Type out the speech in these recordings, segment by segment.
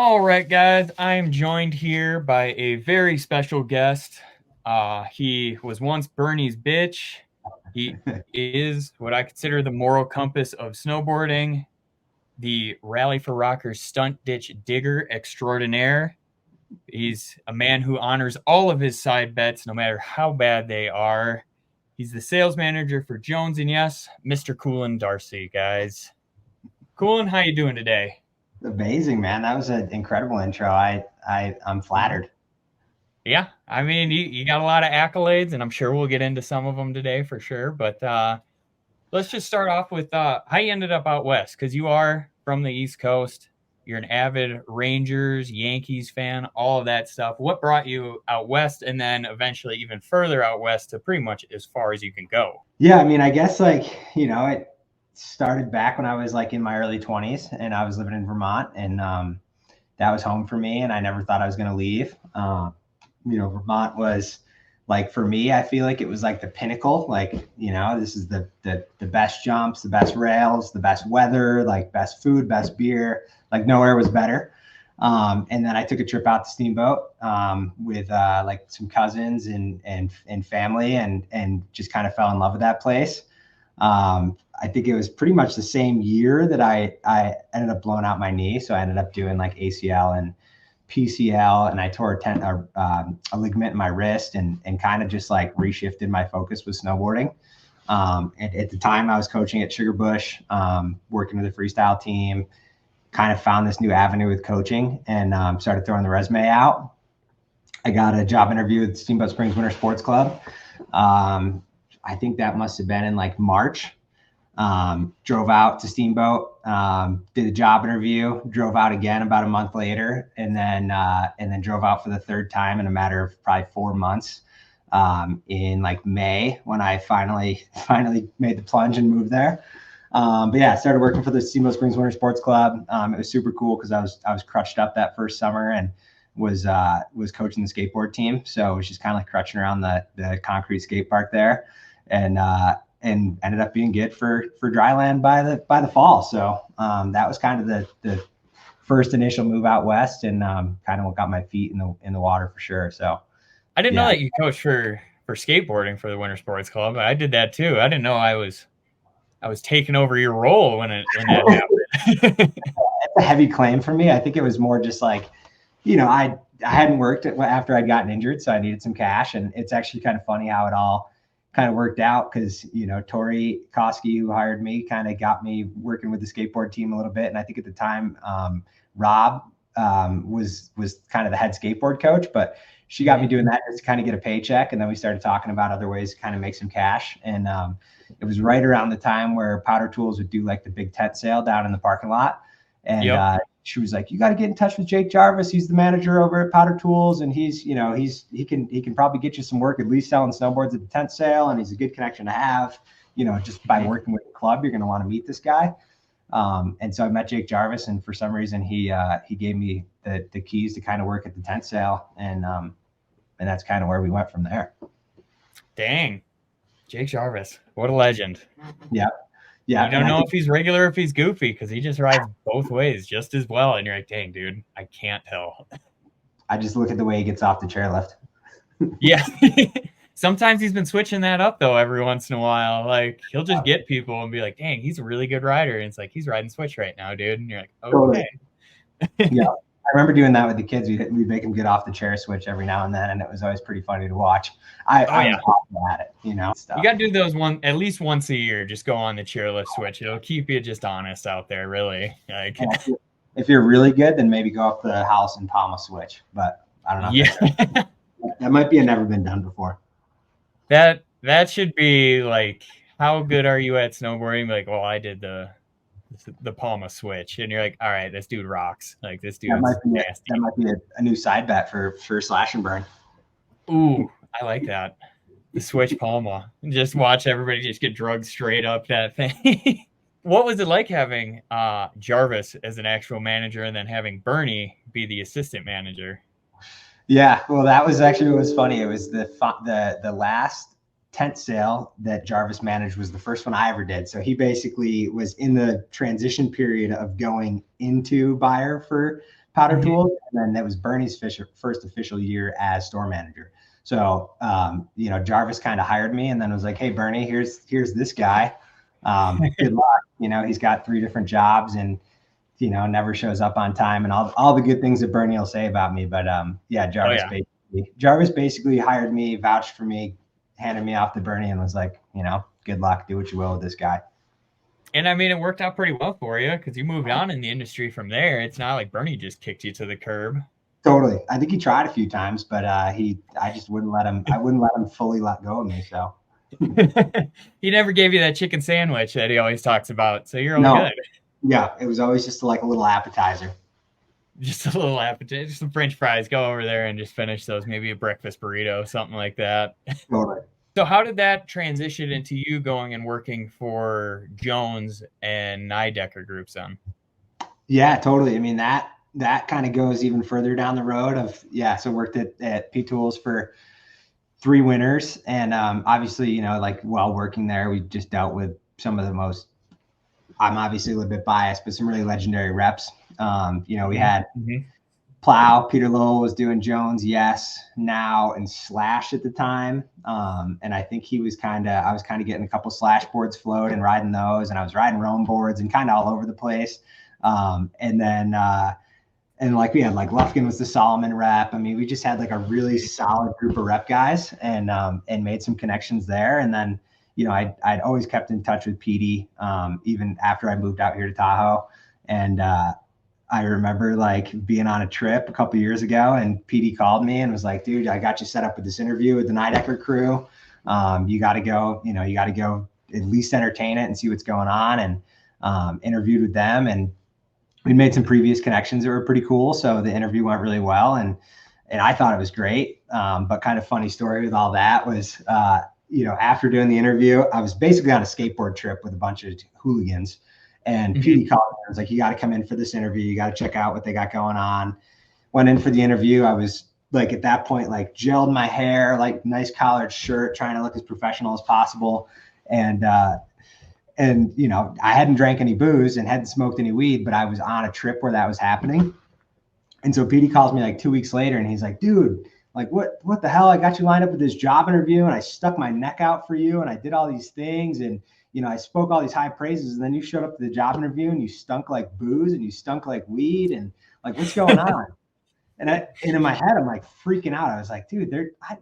All right, guys, I am joined here by a very special guest. He was once Bernie's bitch. He is what I consider the moral compass of snowboarding, the Rally for Rockers stunt ditch digger extraordinaire. He's a man who honors all of his side bets, no matter how bad they are. He's the sales manager for Jones, and yes, Mr. Colin Darcy, guys. Colin, how you doing today? Amazing, man. That was an incredible intro. I'm flattered. Yeah, I mean, you got a lot of accolades, and I'm sure we'll get into some of them today for sure. But let's just start off with how you ended up out west, because you are from the East Coast. You're an avid Rangers, Yankees fan, all of that stuff. What brought you out west, and then eventually even further out west to pretty much as far as you can go? Yeah, I mean, I guess it started back when I was like in my early 20s and I was living in Vermont and that was home for me and I never thought I was going to leave. Vermont was like for me, I feel like it was like the pinnacle. Like, this is the best jumps, the best rails, the best weather, like best food, best beer, like nowhere was better. And then I took a trip out to Steamboat with like some cousins and family and just kind of fell in love with that place. I think it was pretty much the same year that I ended up blowing out my knee. So I ended up doing like ACL and PCL and I tore a ligament in my wrist and kind of just like reshifted my focus with snowboarding. And at the time I was coaching at Sugarbush, working with a freestyle team, kind of found this new avenue with coaching and started throwing the resume out. I got a job interview with Steamboat Springs Winter Sports Club. I think that must have been in like March. Drove out to Steamboat, did a job interview, drove out again about a month later, and then drove out for the third time in a matter of probably 4 months. In like May when I finally made the plunge and moved there. But yeah, I started working for the Steamboat Springs Winter Sports Club. It was super cool because I was crutched up that first summer and was coaching the skateboard team. So it was just kind of like crutching around the concrete skate park there, and ended up being good for dryland by the fall. So that was kind of the first initial move out west, and kind of what got my feet in the water for sure. So I didn't know yeah. that you coached for skateboarding for the Winter Sports Club. I did that too. I didn't know I was taking over your role when that happened. It's a heavy claim for me. I think it was more just like, I hadn't worked after I'd gotten injured, so I needed some cash. And it's actually kind of funny how it all kind of worked out because, Tori Koski, who hired me, kind of got me working with the skateboard team a little bit. And I think at the time, Rob was kind of the head skateboard coach, but she got me doing that just to kind of get a paycheck. And then we started talking about other ways to kind of make some cash. And it was right around the time where Powdertools would do like the big tent sale down in the parking lot. And she was like, you got to get in touch with Jake Jarvis. He's the manager over at Powdertools. And he can probably get you some work, at least selling snowboards at the tent sale. And he's a good connection to have, just by working with the club, you're going to want to meet this guy. And so I met Jake Jarvis, and for some reason he gave me the keys to kind of work at the tent sale. And that's kind of where we went from there. Dang. Jake Jarvis, what a legend. Yeah. Yeah. You don't know if he's regular or if he's goofy because he just rides both ways just as well. And you're like, dang, dude, I can't tell. I just look at the way he gets off the chairlift. Yeah. Sometimes he's been switching that up, though, every once in a while. Like, he'll just get people and be like, dang, he's a really good rider. And it's like, he's riding switch right now, dude. And you're like, okay. Totally. Yeah. I remember doing that with the kids. We'd make them get off the chair switch every now and then, and it was always pretty funny to watch. I'm awesome at it, stuff. You got to do those at least once a year. Just go on the chairlift switch. It'll keep you just honest out there, really. Like, if you're really good, then maybe go up the house and palm a switch. But I don't know. Yeah. That might be a never been done before. That should be like, how good are you at snowboarding? Like, well, I did the Palma switch, and you're like, all right, this dude rocks. Like, this dude's nasty. That might be a new side bet for Slash and Burn. Ooh, I like that. The switch Palma. Just watch everybody just get drugged straight up that thing. What was it like having Jarvis as an actual manager and then having Bernie be the assistant manager? Yeah, well, that was actually what was funny. It was the last tent sale that Jarvis managed was the first one I ever did. So he basically was in the transition period of going into buyer for Powdertools, and then that was Bernie's first official year as store manager. So, Jarvis kind of hired me and then was like, "Hey, Bernie, here's this guy. Good luck." He's got 3 different jobs and, never shows up on time and all the good things that Bernie will say about me. But Jarvis basically hired me, vouched for me, handed me off to Bernie and was like, good luck, do what you will with this guy. And I mean, it worked out pretty well for you because you moved on in the industry from there. It's not like Bernie just kicked you to the curb. Totally. I think he tried a few times, but I just wouldn't let him. I wouldn't let him fully let go of me. So he never gave you that chicken sandwich that he always talks about. So you're all good. Yeah, it was always just like a little appetizer. Just a little appetizer, just some French fries. Go over there and just finish those. Maybe a breakfast burrito, something like that. Totally. So how did that transition into you going and working for Jones and Nidecker groups then? Yeah, totally. I mean, that kind of goes even further down the road of, so worked at P-Tools for 3 winters. And obviously, while working there, we just dealt with some of the most, I'm obviously a little bit biased, but some really legendary reps. We had Plow, Peter Lowell was doing Jones, Yes, Now, and Slash at the time. And I think I was kind of getting a couple Slash boards float and riding those. And I was riding Rome boards and kind of all over the place. And then we had Lufkin was the Solomon rep. I mean, we just had a really solid group of rep guys and made some connections there. And then, I'd always kept in touch with Petey, even after I moved out here to Tahoe. And I remember being on a trip a couple years ago and Petey called me and was like, "Dude, I got you set up with this interview with the Nidecker crew. You got to go, at least entertain it and see what's going on." And interviewed with them and we made some previous connections that were pretty cool. So the interview went really well and I thought it was great. But kind of funny story with all that was, after doing the interview, I was basically on a skateboard trip with a bunch of hooligans. And Petey called me and was like, "You got to come in for this interview. You got to check out what they got going on." Went in for the interview. I was at that point, gelled my hair, nice collared shirt, trying to look as professional as possible. And I hadn't drank any booze and hadn't smoked any weed, but I was on a trip where that was happening. And so Petey calls me 2 weeks later and he's like, "Dude, what the hell? I got you lined up with this job interview and I stuck my neck out for you and I did all these things and I spoke all these high praises, and then you showed up to the job interview and you stunk like booze and you stunk like weed and what's going on?" And in my head, I'm freaking out. I was like, "Dude, I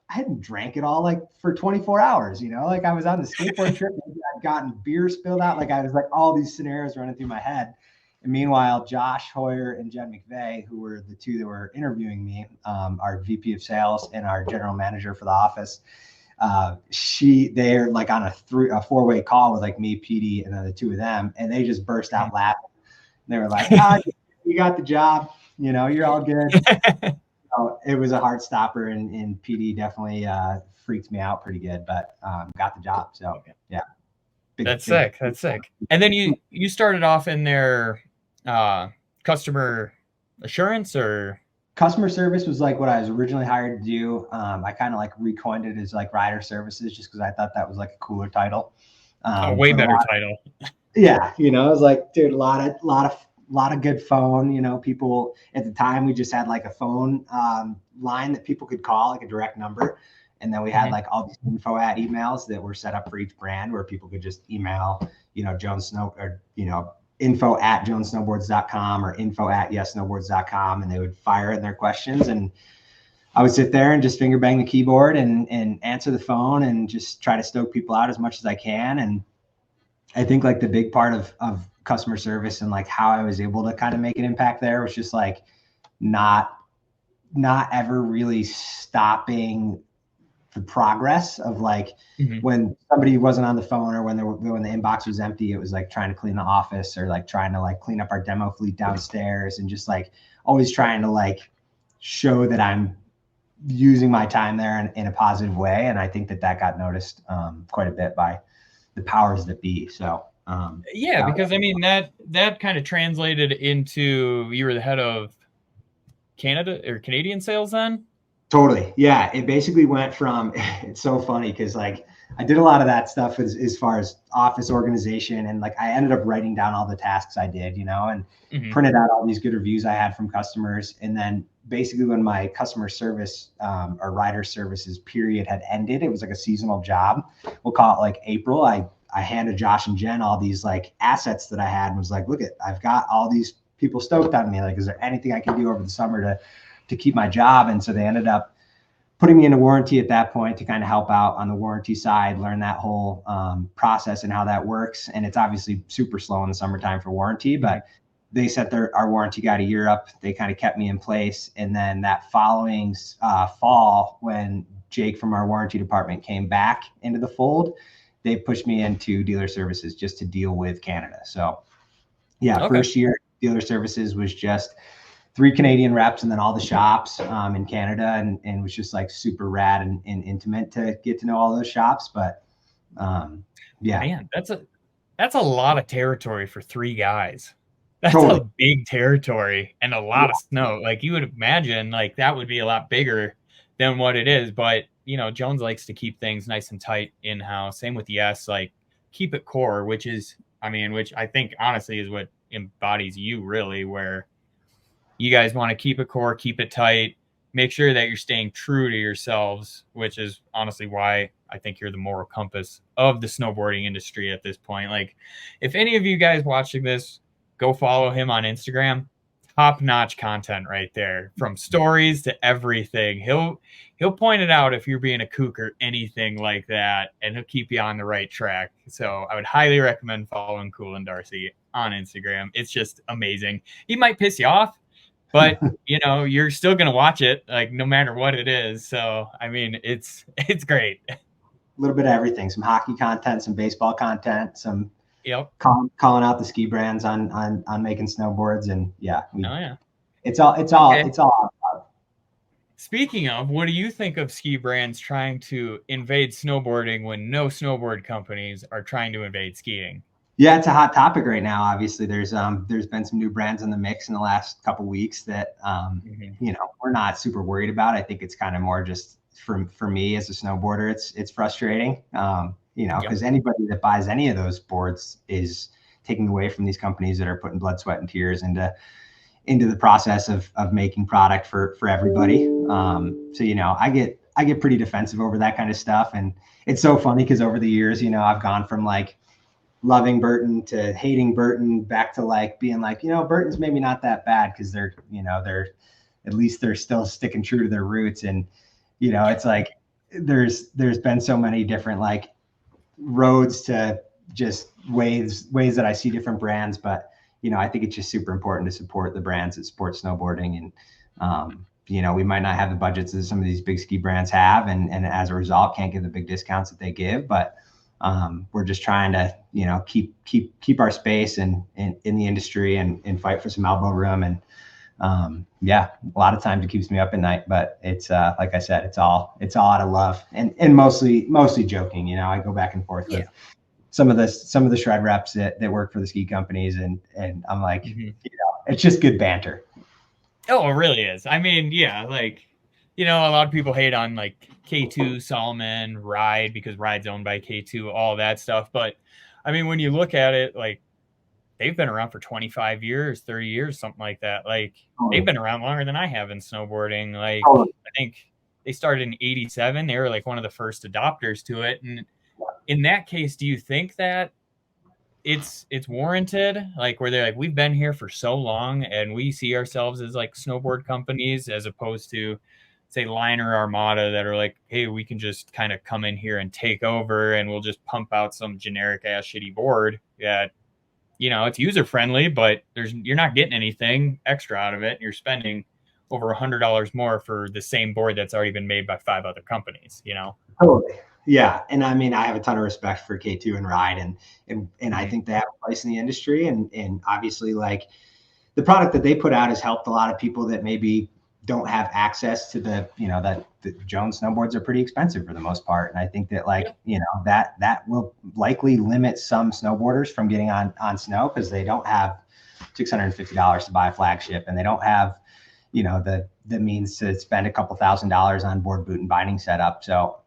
hadn't drank it all for 24 hours, I was on the skateboard trip. I'd gotten beer spilled out. I was all these scenarios running through my head." And meanwhile, Josh Hoyer and Jen McVeigh, who were the 2 that were interviewing me, our VP of sales and our general manager for the office, they're on a 4-way call with me, Petey, and then the 2 of them, and they just burst out laughing. And they were like, "You got the job, you're all good." So it was a heart stopper, and Petey definitely freaked me out pretty good, but got the job. So yeah, that's sick. And then you started off in their customer assurance or customer service was what I was originally hired to do. I kind of recoined it as rider services just because I thought that was a cooler title. A way better title. Yeah, it was dude, a lot of good phone. People at the time, we just had a phone line that people could call, a direct number. And then we had all these info at emails that were set up for each brand where people could just email, Jones Snow or, info at jonesnowboards.com or info at yessnowboards.com. And they would fire in their questions. And I would sit there and just finger bang the keyboard and answer the phone and just try to stoke people out as much as I can. And I think the big part of customer service and how I was able to kind of make an impact there was just not ever really stopping the progress of when somebody wasn't on the phone or when the inbox was empty, it was trying to clean the office or trying to clean up our demo fleet downstairs and just always trying to show that I'm using my time there in a positive way. And I think that got noticed quite a bit by the powers that be. So because I mean that kind of translated into you were the head of Canada or Canadian sales then. Totally. Yeah. It basically went from, it's so funny because I did a lot of that stuff as far as office organization. And like, I ended up writing down all the tasks I did, and Hmm. printed out all these good reviews I had from customers. And then basically when my customer service or rider services period had ended, it was like a seasonal job. We'll call it like April. I handed Josh and Jen all these like assets that I had and was like, look, I've got all these people stoked on me. Like, is there anything I can do over the summer to keep my job? And so they ended up putting me into warranty at that point to kind of help out on the warranty side, learn that whole process and how that works. And it's obviously super slow in the summertime for warranty, but they set our warranty guide a year up. They kind of kept me in place. And then that following fall, when Jake from our warranty department came back into the fold, they pushed me into dealer services just to deal with Canada. So yeah, Okay. first year dealer services was just 3 Canadian reps and then all the shops in Canada, and it was just like super rad and intimate to get to know all those shops. But yeah, Man, that's a lot of territory for 3 guys. That's totally. a big territory and a Yeah, lot of snow. Like you would imagine, like that would be a lot bigger than what it is. But Jones likes to keep things nice and tight in house. Same with Yes, like keep it core, which I think honestly is what embodies you really, where you guys want to keep it core, keep it tight, make sure that you're staying true to yourselves, which is honestly why I think you're the moral compass of the snowboarding industry at this point. Like, if any of you guys watching this, go follow him on Instagram. Top notch content right there, from stories to everything. He'll point it out if you're being a kook or anything like that, and he'll keep you on the right track. So I would highly recommend following Colin Darcy on Instagram. It's just amazing. He might piss you off, but you're still gonna watch it, like no matter what it is. So I mean, it's great. a little bit of everything: some hockey content, some baseball content, some Yep. calling out the ski brands on making snowboards, and yeah, Oh yeah. it's all Okay. it's all. Speaking of, what do you think of ski brands trying to invade snowboarding when no snowboard companies are trying to invade skiing? Yeah, it's a hot topic right now. Obviously, there's been some new brands in the mix in the last couple weeks that Mm-hmm. we're not super worried about. I think it's kind of more just for me as a snowboarder, it's frustrating. Yep. Because anybody that buys any of those boards is taking away from these companies that are putting blood, sweat, and tears into the process of making product for everybody. So I get pretty defensive over that kind of stuff, and it's so funny because over the years, I've gone from like loving Burton to hating Burton back to like being like, Burton's maybe not that bad because they're at least they're still sticking true to their roots. And, Yep. it's like there's been so many different like roads to just ways that I see different brands. But, I think it's just super important to support the brands that support snowboarding. And, we might not have the budgets that some of these big ski brands have. And as a result, can't give the big discounts that they give. But we're just trying to, keep our space in the industry and fight for some elbow room. And yeah, a lot of times it keeps me up at night, but it's like I said, it's all out of love and mostly joking. I go back and forth Yeah. with some of the shred reps that work for the ski companies, and I'm like, Mm-hmm. it's just good banter. Oh, it really is. I mean, yeah, like, a lot of people hate on like K2, Solomon, Ride, because Ride's owned by K2, all that stuff. But I mean, when you look at it, like, they've been around for 25 years, 30 years, something like that. Like, they've Totally. been around longer than I have in snowboarding. Like, Totally. I think they started in 87. They were like one of the first adopters to it. And in that case, do you think that it's warranted, like where they're like, we've been here for so long and we see ourselves as like snowboard companies, as opposed to say Liner Armada, that are like, hey, we can just kind of come in here and take over and we'll just pump out some generic ass shitty board that it's user friendly, but you're not getting anything extra out of it. You're spending over $100 more for the same board that's already been made by 5 other companies. Totally. Yeah. And I mean, I have a ton of respect for K2 and Ride, and I Mm-hmm. think they have a place in the industry. And obviously, like, the product that they put out has helped a lot of people that maybe don't have access to that the Jones snowboards are pretty expensive for the most part. And I think that, like, Yep. that will likely limit some snowboarders from getting on snow because they don't have $650 to buy a Flagship, and they don't have, the means to spend a couple $1,000s on board, boot, and binding setup. So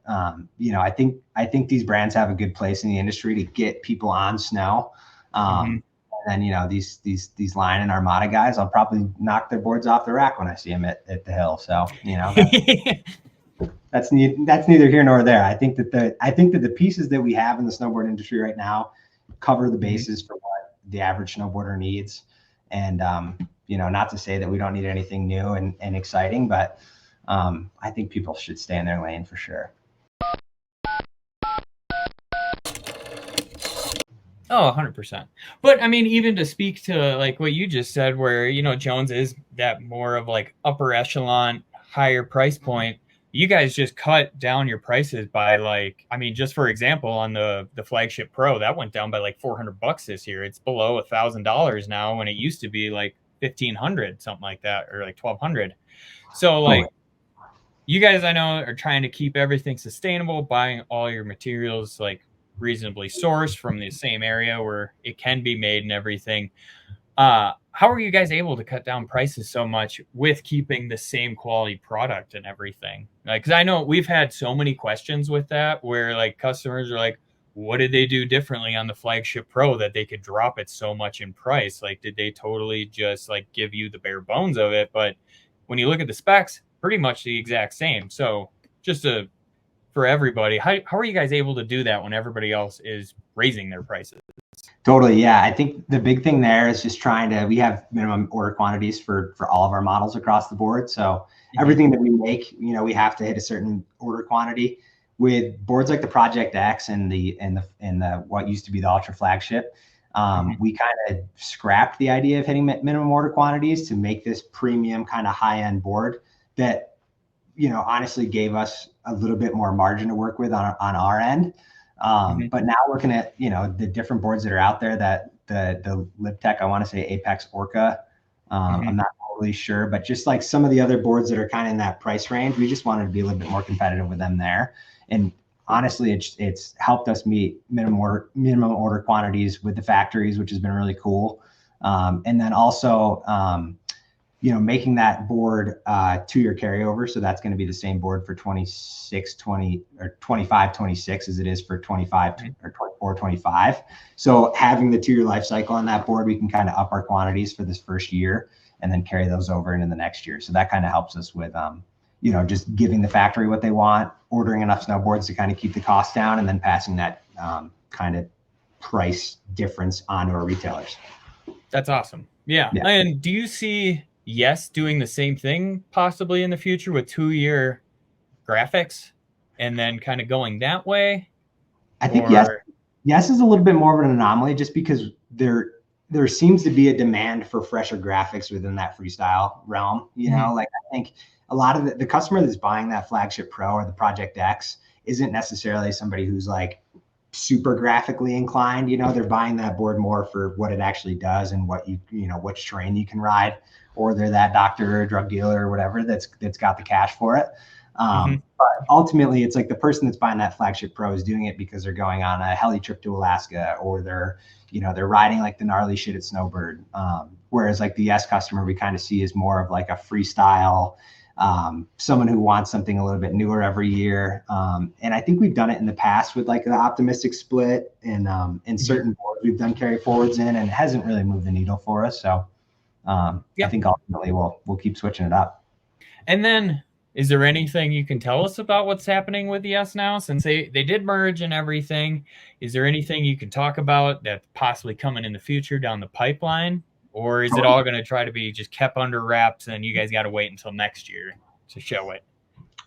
you know, I think these brands have a good place in the industry to get people on snow. And then, you know, these Line and Armada guys, I'll probably knock their boards off the rack when I see them at the hill. So, you know, that's neither here nor there. I think that the pieces that we have in the snowboard industry right now cover the bases for what the average snowboarder needs. And, you know, not to say that we don't need anything new and exciting, but I think people should stay in their lane for sure. Oh, 100%. But I mean, even to speak to like what you just said, where, you know, Jones is that more of like upper echelon, higher price point, you guys just cut down your prices by like, I mean, just for example, on the Flagship Pro, that went down by like $400 this year. It's below $1,000 now, when it used to be like 1,500, something like that, or like 1,200. So like, you guys, I know, are trying to keep everything sustainable, buying all your materials like reasonably sourced from the same area where it can be made and everything. How are you guys able to cut down prices so much with keeping the same quality product and everything? Like, because I know we've had so many questions with that, where like customers are like, what did they do differently on the Flagship Pro that they could drop it so much in price? Like, did they totally just like give you the bare bones of it? But when you look at the specs, pretty much the exact same. So just for everybody, how are you guys able to do that when everybody else is raising their prices? Totally. Yeah. I think the big thing there is just we have minimum order quantities for all of our models across the board. So everything that we make, you know, we have to hit a certain order quantity. With boards like the Project X and the what used to be the Ultra Flagship, we kind of scrapped the idea of hitting minimum order quantities to make this premium kind of high end board that, you know, honestly gave us a little bit more margin to work with on our end. But now looking at, you know, the different boards that are out there, that the LibTech, I want to say Apex Orca, I'm not totally sure, but just like some of the other boards that are kind of in that price range, we just wanted to be a little bit more competitive with them there. And honestly, it's helped us meet minimum order quantities with the factories, which has been really cool. And then also, you know, making that board 2-year carryover. So that's going to be the same board for 26, 20 or 25, 26 as it is for 25 or 24, 25. So having the 2-year life cycle on that board, we can kind of up our quantities for this first year and then carry those over into the next year. So that kind of helps us with, you know, just giving the factory what they want, ordering enough snowboards to kind of keep the cost down, and then passing that kind of price difference on to our retailers. That's awesome. Yeah. And do you see doing the same thing possibly in the future with 2-year graphics and then kind of going that way? I think yes is a little bit more of an anomaly, just because there seems to be a demand for fresher graphics within that freestyle realm. You know, like I think a lot of the customer that's buying that Flagship Pro or the Project X isn't necessarily somebody who's like super graphically inclined. You know, they're buying that board more for what it actually does and what you know, which terrain you can ride, or they're that doctor or drug dealer or whatever that's got the cash for it. But ultimately, it's like the person that's buying that Flagship Pro is doing it because they're going on a heli trip to Alaska, or they're riding like the gnarly shit at Snowbird. Whereas like the S customer, we kind of see as more of like a freestyle, someone who wants something a little bit newer every year. And I think we've done it in the past with like the optimistic split and in certain boards we've done carry forwards in, and it hasn't really moved the needle for us. So I think ultimately we'll keep switching it up. And then, is there anything you can tell us about what's happening with the S now, since they did merge and everything? Is there anything you can talk about that's possibly coming in the future down the pipeline? Or is it all going to try to be just kept under wraps and you guys got to wait until next year to show it?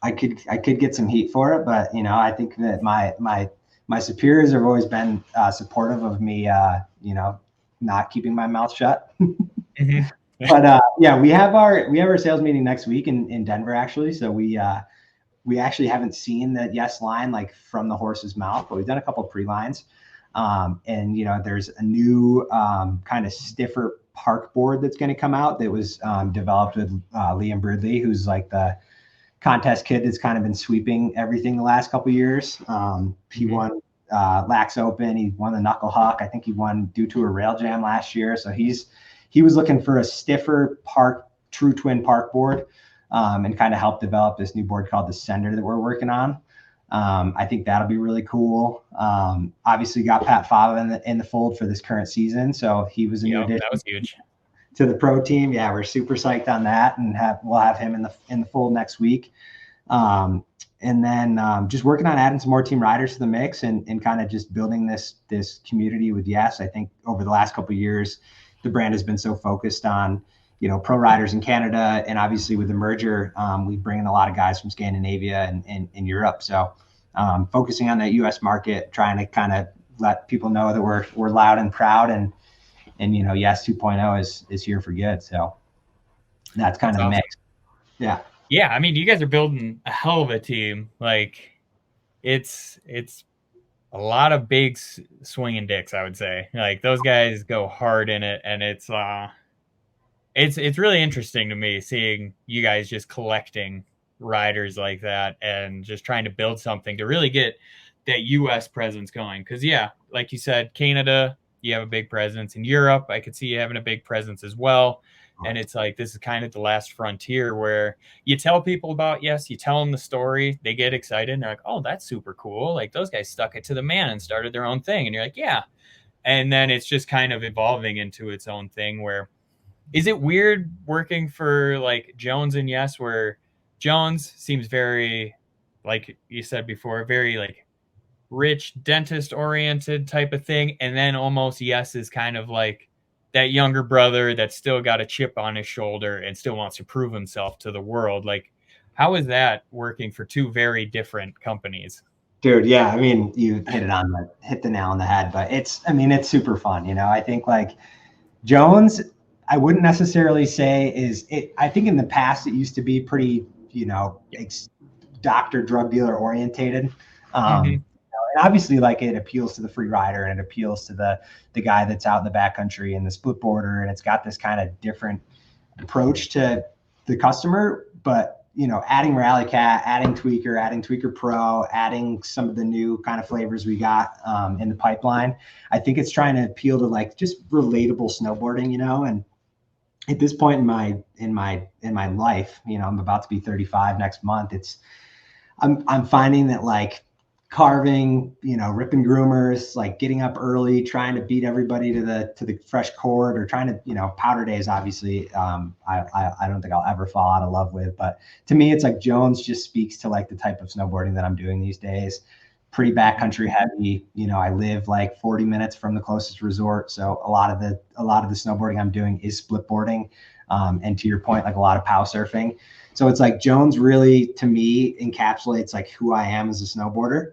I could get some heat for it, but you know, I think that my superiors have always been supportive of me, you know, not keeping my mouth shut. But yeah, we have our sales meeting next week in Denver, actually. So we actually haven't seen the Yes line like from the horse's mouth, but we've done a couple of pre-lines. And you know, there's a new kind of stiffer park board that's going to come out that was developed with Liam Bridley, who's like the contest kid that's kind of been sweeping everything the last couple of years. He won Lax Open, he won the Knuckle Huck. I think he won Due to a Rail Jam last year. So he was looking for a stiffer true twin park board, and kind of helped develop this new board called the Sender that we're working on. I think that'll be really cool. Obviously got Pat Fava in the fold for this current season. So he was a new addition that was huge to the pro team. Yeah, we're super psyched on that, and we'll have him in the fold next week. And then just working on adding some more team riders to the mix and kind of just building this community with Yes. I think over the last couple of years, the brand has been so focused on, pro riders in Canada, and obviously with the merger, we bring in a lot of guys from Scandinavia and Europe. So focusing on that U.S. market, trying to kind of let people know that we're loud and proud, and Yes 2.0 is here for good. So that's kind of the mix. Yeah. Yeah, I mean, you guys are building a hell of a team. Like, it's a lot of big swinging dicks, I would say. Like, those guys go hard in it, and it's really interesting to me seeing you guys just collecting riders like that and just trying to build something to really get that U.S. presence going. Because, yeah, like you said, Canada, you have a big presence. In Europe, I could see you having a big presence as well. And it's like, this is kind of the last frontier where you tell people about Yes, you tell them the story, they get excited, and they're like, oh, that's super cool. Like, those guys stuck it to the man and started their own thing. And you're like, yeah. And then it's just kind of evolving into its own thing where, is it weird working for like Jones and Yes, where Jones seems very, like you said before, very like rich dentist oriented type of thing. And then almost Yes is kind of like that younger brother that's still got a chip on his shoulder and still wants to prove himself to the world. Like, how is that working for two very different companies? Dude, yeah, I mean, you hit the nail on the head, but it's super fun. I think like Jones, I wouldn't necessarily say I think in the past it used to be pretty, doctor, drug dealer orientated. And obviously, like, it appeals to the free rider, and it appeals to the guy that's out in the backcountry and the split boarder, and it's got this kind of different approach to the customer. But adding Rally Cat, adding Tweaker Pro, adding some of the new kind of flavors we got in the pipeline, I think it's trying to appeal to like just relatable snowboarding, and at this point in my life, I'm about to be 35 next month. I'm finding that like carving, ripping groomers, like getting up early, trying to beat everybody to the fresh cord, or trying to, powder days, obviously, I don't think I'll ever fall out of love with. But to me, it's like Jones just speaks to like the type of snowboarding that I'm doing these days. Pretty backcountry heavy. I live like 40 minutes from the closest resort. So a lot of the snowboarding I'm doing is split boarding. And to your point, like a lot of pow surfing. So it's like Jones really, to me, encapsulates like who I am as a snowboarder.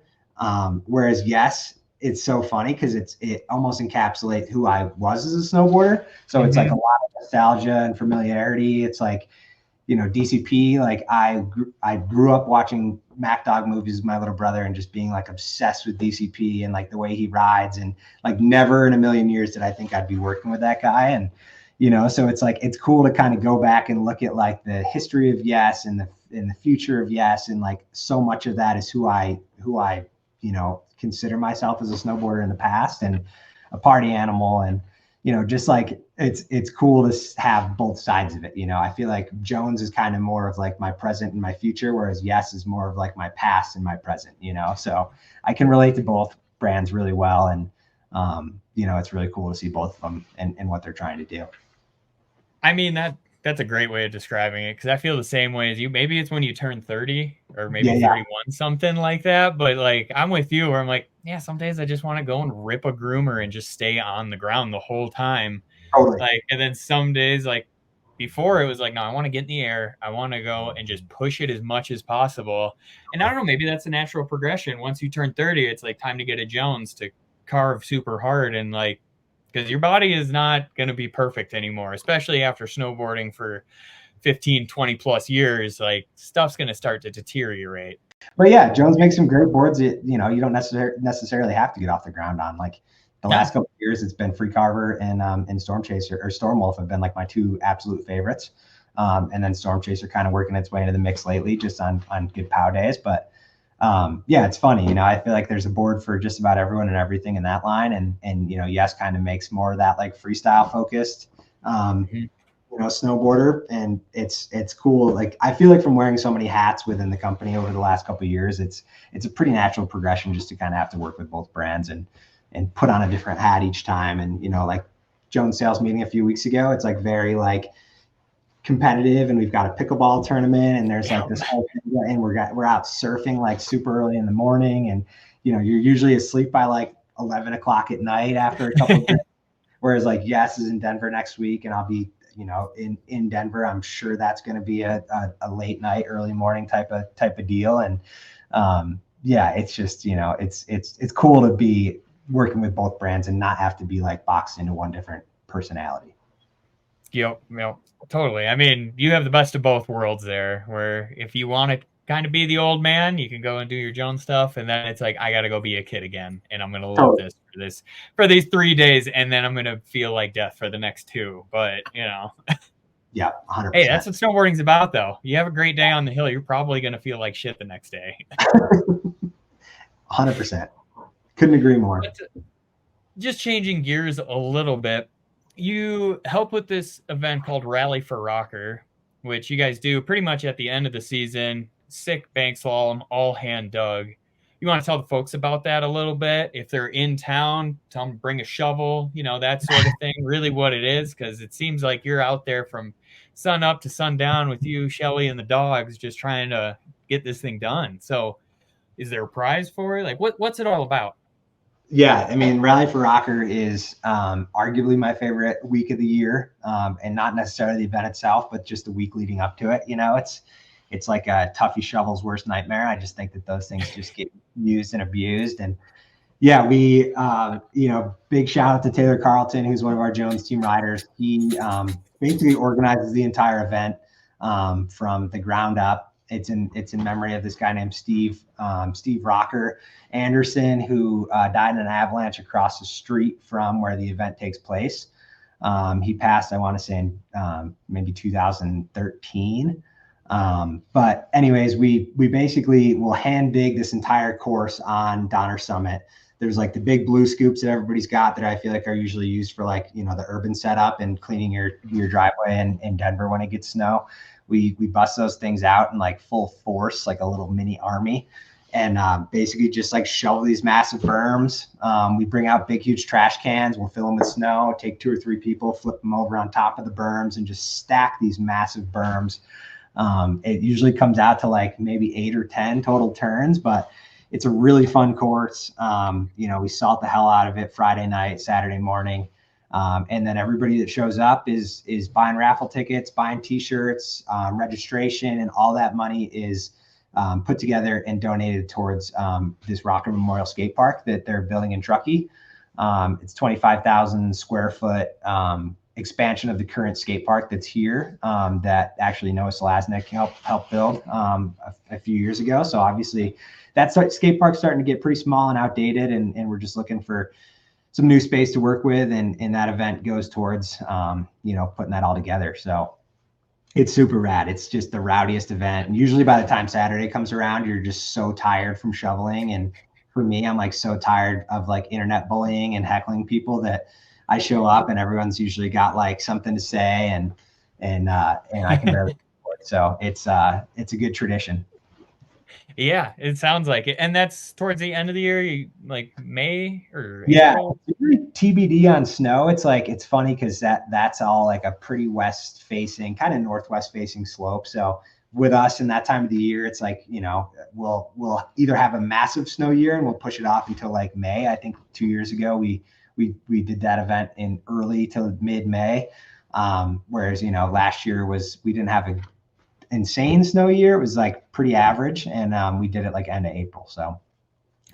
Whereas Yes, it's so funny because it almost encapsulates who I was as a snowboarder. So it's like a lot of nostalgia and familiarity. It's like, DCP, like I grew up watching Mac Dog movies with my little brother and just being like obsessed with DCP and like the way he rides, and like never in a million years did I think I'd be working with that guy. And so it's like, it's cool to kind of go back and look at like the history of Yes and the future of Yes, and like so much of that is who I consider myself as a snowboarder in the past, and a party animal. And just like it's cool to have both sides of it. I feel like Jones is kind of more of like my present and my future, whereas Yes is more of like my past and my present. So I can relate to both brands really well, and it's really cool to see both of them and what they're trying to do. I mean, that's a great way of describing it, because I feel the same way as you. Maybe it's when you turn 30 or maybe 31, something like that. But like, I'm with you where I'm like, yeah, some days I just want to go and rip a groomer and just stay on the ground the whole time. Totally. Like, and then some days, like before, it was like, no, I want to get in the air. I want to go and just push it as much as possible. And I don't know, maybe that's a natural progression. Once you turn 30, it's like time to get a Jones to carve super hard, and like, because your body is not going to be perfect anymore, especially after snowboarding for 15, 20 plus years. Like, stuff's going to start to deteriorate. But yeah, Jones makes some great boards that, you don't necessarily have to get off the ground on. Like the last couple of years, it's been Free Carver and Storm Chaser, or Storm Wolf have been like my two absolute favorites. And then Storm Chaser kind of working its way into the mix lately, just on good pow days. But yeah, it's funny. I feel like there's a board for just about everyone and everything in that line. And Yes kind of makes more of that like freestyle focused, snowboarder, and it's cool. Like, I feel like from wearing so many hats within the company over the last couple of years, it's a pretty natural progression just to kind of have to work with both brands and put on a different hat each time. And like Jones sales meeting a few weeks ago, it's like very like competitive, and we've got a pickleball tournament, and there's like this whole thing, and we're out surfing like super early in the morning, and you're usually asleep by like 11 o'clock at night after a couple of days. Whereas like Yes is in Denver next week, and I'll be in Denver. I'm sure that's going to be a late night, early morning type of deal. And yeah, it's just it's cool to be working with both brands and not have to be like boxed into one different personality. Yep, totally. I mean, you have the best of both worlds there, where if you want to kind of be the old man, you can go and do your Jones stuff, and then it's like, I got to go be a kid again, and I'm going to love this for these 3 days, and then I'm going to feel like death for the next 2. But, Yeah, 100%. Hey, that's what snowboarding's about, though. You have a great day on the hill, you're probably going to feel like shit the next day. 100%. Couldn't agree more. But just changing gears a little bit, you help with this event called Rally for Rocker, which you guys do pretty much at the end of the season. Sick bank slalom, all hand dug. You want to tell the folks about that a little bit? If they're in town, tell them to bring a shovel, that sort of thing. Really what it is, because it seems like you're out there from sun up to sundown with you, Shelly, and the dogs, just trying to get this thing done. So is there a prize for it? Like, what's it all about? Yeah, I mean, Rally for Rocker is arguably my favorite week of the year, and not necessarily the event itself, but just the week leading up to it. It's like a Tuffy shovel's worst nightmare. I just think that those things just get used and abused. And yeah, we, big shout out to Taylor Carlton, who's one of our Jones team riders. He basically organizes the entire event from the ground up. It's in memory of this guy named Steve Rocker Anderson, who died in an avalanche across the street from where the event takes place. He passed, I want to say, in maybe 2013. But anyways, we basically will hand dig this entire course on Donner Summit. There's like the big blue scoops that everybody's got that I feel like are usually used for like, the urban setup and cleaning your driveway in Denver when it gets snow. We bust those things out in like full force, like a little mini army, and basically just like shovel these massive berms. We bring out big, huge trash cans. We'll fill them with snow, take 2 or 3 people, flip them over on top of the berms, and just stack these massive berms. It usually comes out to like maybe 8 or 10 total turns, but it's a really fun course. We salt the hell out of it Friday night, Saturday morning. And then everybody that shows up is buying raffle tickets, buying T-shirts, registration, and all that money is put together and donated towards this Rocker Memorial Skate Park that they're building in Truckee. It's 25,000 square foot expansion of the current skate park that's here that actually Noah Selaznick helped build a few years ago. So obviously that skate park's starting to get pretty small and outdated, and we're just looking for some new space to work with, and that event goes towards putting that all together. So it's super rad. It's just the rowdiest event, and usually by the time Saturday comes around, you're just so tired from shoveling. And for me, I'm like so tired of like internet bullying and heckling people that I show up and everyone's usually got like something to say, and I can barely support it. So it's a good tradition. Yeah, it sounds like it. And that's towards the end of the year, like May or April? Yeah, TBD on snow. It's funny because that's all like a pretty west facing, kind of northwest facing slope. So with us in that time of the year, it's like, we'll either have a massive snow year and we'll push it off until like May. I think 2 years ago we did that event in early to mid-May. Whereas, last year we didn't have an insane snow year. It was like pretty average, and we did it like end of April. So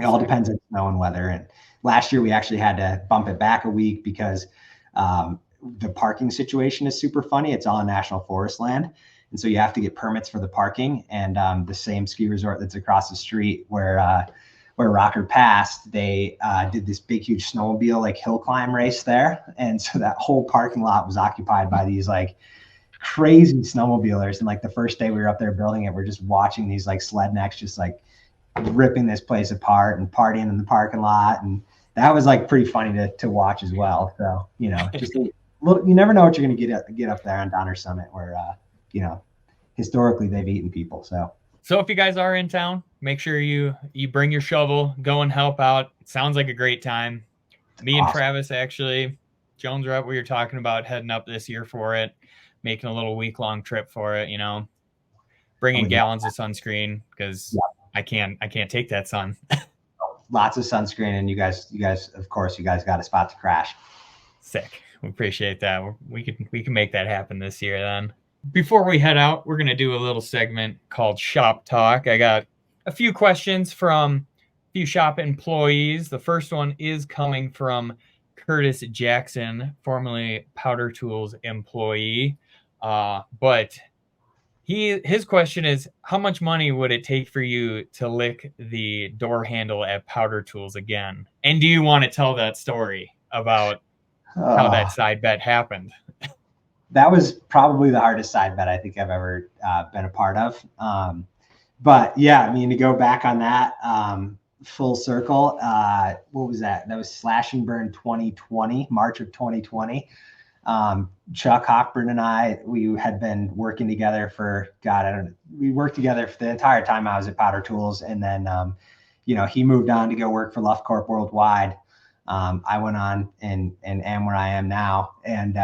it all depends on snow and weather. And last year we actually had to bump it back a week because the parking situation is super funny. It's all national forest land, and so you have to get permits for the parking. And the same ski resort that's across the street where Rocker passed, they did this big, huge snowmobile like hill climb race there. And so that whole parking lot was occupied by these like crazy snowmobilers. And like the first day we were up there building it, we're just watching these like sled necks just like ripping this place apart and partying in the parking lot. And that was like pretty funny to watch as well. So, just you never know what you're going to get up there on Donner Summit, where you know, historically they've eaten people. So if you guys are in town, make sure you bring your shovel, go and help out. It sounds like a great time. Me and Awesome. Travis actually, Jones, right? We were talking about heading up this year for it, making a little week-long trip for it. I Bringing would love gallons of sunscreen because yeah, I can't take that sun. lots of sunscreen, and you guys, of course, you guys got a spot to crash. Sick. We appreciate that. We can make that happen this year then. Before we head out, we're gonna do a little segment called Shop Talk. I got a few questions from a few shop employees. The first one is coming from Curtis Jackson, formerly Powdertools employee. But his question is, how much money would it take for you to lick the door handle at Powdertools again? And do you want to tell that story about how that side bet happened? That was probably the hardest side bet I think I've ever been a part of. But yeah, I mean, to go back on that full circle, what was that? That was Slash and Burn 2020, March of 2020. Chuck Hochburn and I, we had been working together for, God, I don't know. We worked together for the entire time I was at Powdertools. And then, he moved on to go work for Luff Corp Worldwide. I went on and am where I am now. And,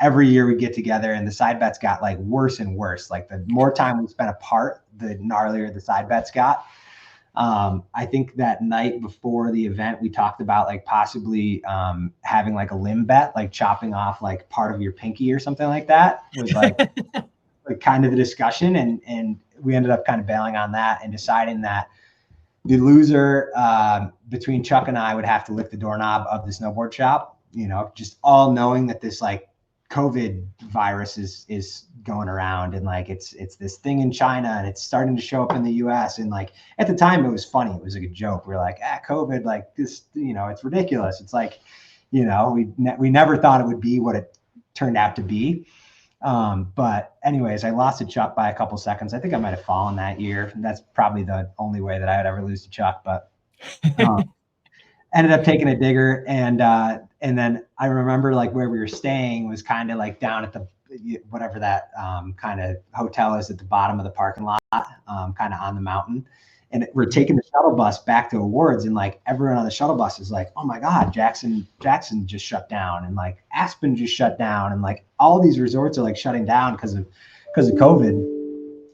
every year we get together and the side bets got like worse and worse. Like the more time we spent apart, the gnarlier the side bets got. I think that night before the event, we talked about like possibly having like a limb bet, like chopping off like part of your pinky or something like that was like, like kind of the discussion. And we ended up kind of bailing on that and deciding that the loser between Chuck and I would have to lick the doorknob of the snowboard shop, just all knowing that this like COVID virus is going around and like it's this thing in China and it's starting to show up in the US. And like at the time it was funny. It was like a joke. We we're like, COVID, like this, it's ridiculous. It's like, we never thought it would be what it turned out to be. But anyways, I lost to Chuck by a couple seconds. I think I might have fallen that year. That's probably the only way that I would ever lose to Chuck, but ended up taking a digger. And then I remember like where we were staying was kind of like down at the, whatever that kind of hotel is at the bottom of the parking lot, kind of on the mountain. And we're taking the shuttle bus back to awards, and like everyone on the shuttle bus is like, oh my God, Jackson just shut down, and like Aspen just shut down, and like all these resorts are like shutting down because of COVID.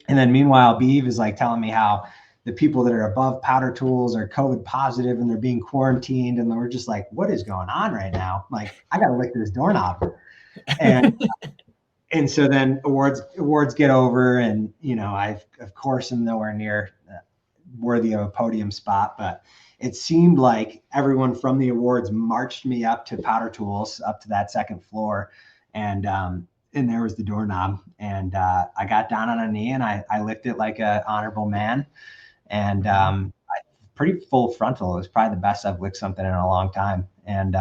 And then meanwhile, Beav is like telling me how the people that are above Powdertools are COVID positive and they're being quarantined, and we're just like, what is going on right now? Like, I gotta lick this doorknob. And so then awards get over, and I of course am nowhere near worthy of a podium spot, but it seemed like everyone from the awards marched me up to Powdertools, up to that second floor, and there was the doorknob, and I got down on a knee and I licked it like an honorable man, and pretty full frontal. It was probably the best I've licked something in a long time, and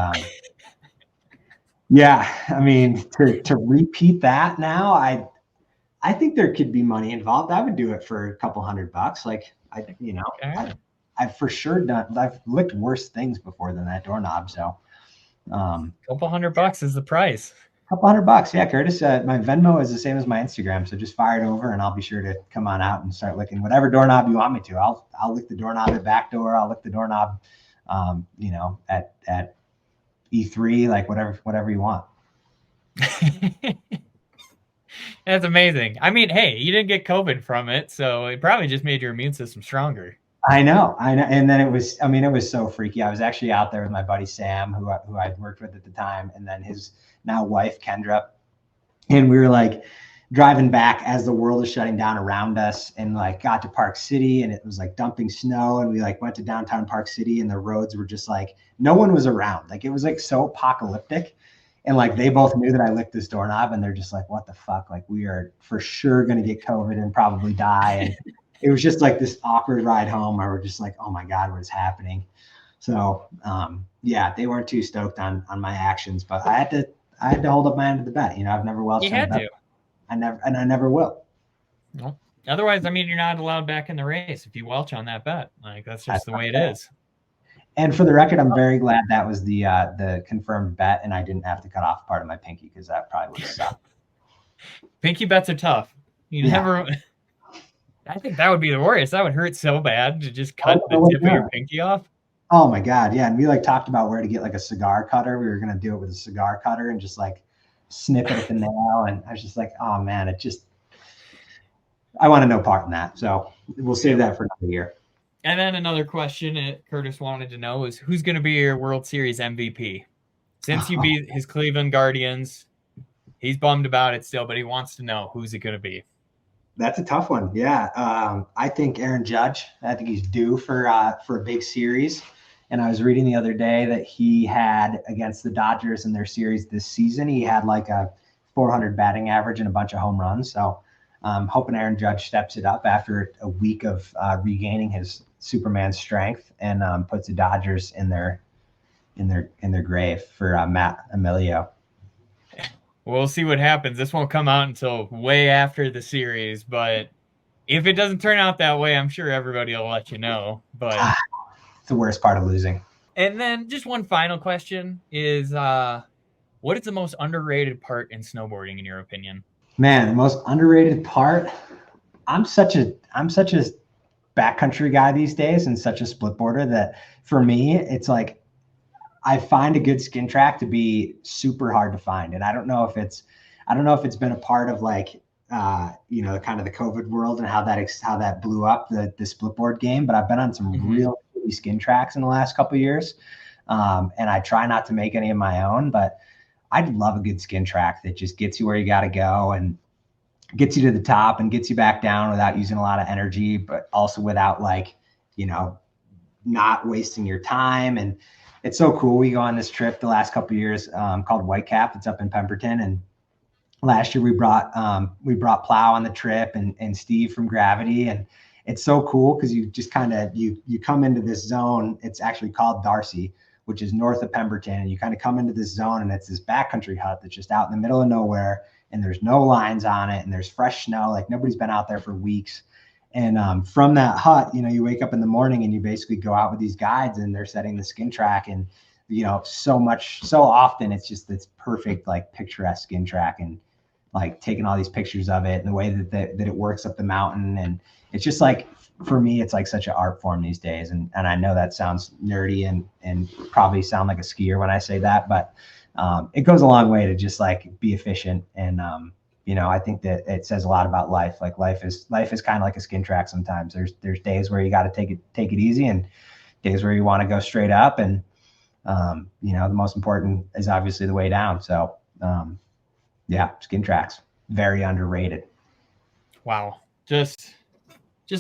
yeah, I mean, to repeat that now, I think there could be money involved. I would do it for a couple $100. Like I've for sure I've licked worse things before than that doorknob. So, couple $100 is the price. Couple $100. Yeah, Curtis, my Venmo is the same as my Instagram. So just fire it over and I'll be sure to come on out and start licking whatever doorknob you want me to. I'll lick the doorknob at back door. I'll lick the doorknob, at E3, like whatever you want. That's amazing. I mean, hey, you didn't get COVID from it, so it probably just made your immune system stronger. I know. And then it was so freaky. I was actually out there with my buddy Sam, who I'd worked with at the time, and then his now wife Kendra, and we were like driving back as the world is shutting down around us, and like got to Park City, and it was like dumping snow, and we like went to downtown Park City, and the roads were just like no one was around. Like it was like so apocalyptic. And like they both knew that I licked this doorknob, and they're just like, what the fuck? Like we are for sure gonna get COVID and probably die. And it was just like this awkward ride home where we're just like, oh my God, what is happening? So yeah, they weren't too stoked on my actions, but I had to hold up my end of the bet. I've never welched. You had to. I never will. Well, otherwise, I mean, you're not allowed back in the race if you welch on that bet. Like that's just the way it is. And for the record, I'm very glad that was the confirmed bet, and I didn't have to cut off part of my pinky because that probably would have sucked. Pinky bets are tough. You Yeah. never. I think that would be the worst. That would hurt so bad to just cut the tip of your pinky off. Oh my God. Yeah. And we like talked about where to get like a cigar cutter. We were going to do it with a cigar cutter and just like snip it at the nail. And I was just like, oh man, I want to no part in that. So we'll save that for another year. And then another question that Curtis wanted to know is who's going to be your World Series MVP? Since you beat his Cleveland Guardians, he's bummed about it still, but he wants to know who's it going to be. That's a tough one. Yeah. I think Aaron Judge, I think he's due for a big series. And I was reading the other day that he had against the Dodgers in their series this season, he had like a 400 batting average and a bunch of home runs. So I'm hoping Aaron Judge steps it up after a week of regaining his Superman strength and puts the Dodgers in their grave for Matt Emilio. We'll see what happens. This won't come out until way after the series, but if it doesn't turn out that way, I'm sure everybody will let you know. But it's the worst part of losing. And then just one final question is, what is the most underrated part in snowboarding, in your opinion? Man, the most underrated part. I'm such a backcountry guy these days and such a split boarder that for me, it's like I find a good skin track to be super hard to find. And I don't know if it's been a part of like, kind of the COVID world and how that blew up the split board game, but I've been on some real skin tracks in the last couple of years. And I try not to make any of my own, but I'd love a good skin track that just gets you where you got to go and gets you to the top and gets you back down without using a lot of energy, but also without like, not wasting your time. And it's so cool. We go on this trip the last couple of years called Whitecap. It's up in Pemberton. And last year we brought Plow on the trip and Steve from Gravity. And it's so cool because you just kind of, you come into this zone. It's actually called Darcy, which is north of Pemberton. And you kind of come into this zone and it's this backcountry hut that's just out in the middle of nowhere. And there's no lines on it. And there's fresh snow. Like nobody's been out there for weeks. And from that hut, you wake up in the morning and you basically go out with these guides and they're setting the skin track. And, so often it's just this perfect, like picturesque skin track and like taking all these pictures of it and the way that it works up the mountain. And it's just like, for me, it's like such an art form these days. And I know that sounds nerdy and probably sound like a skier when I say that, but it goes a long way to just like be efficient. And, I think that it says a lot about life. Like life is kind of like a skin track. Sometimes there's days where you got to take it easy and days where you want to go straight up. And, the most important is obviously the way down. So, skin tracks, very underrated. Wow. Just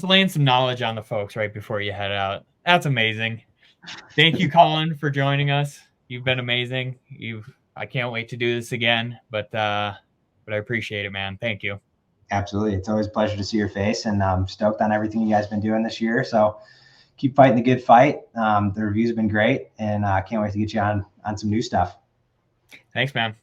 laying some knowledge on the folks right before you head out. That's amazing. Thank you, Colin, for joining us. You've been amazing. I can't wait to do this again, but I appreciate it, man. Thank you. Absolutely. It's always a pleasure to see your face, and I'm stoked on everything you guys have been doing this year. So keep fighting the good fight. The reviews have been great, and I can't wait to get you on some new stuff. Thanks, man.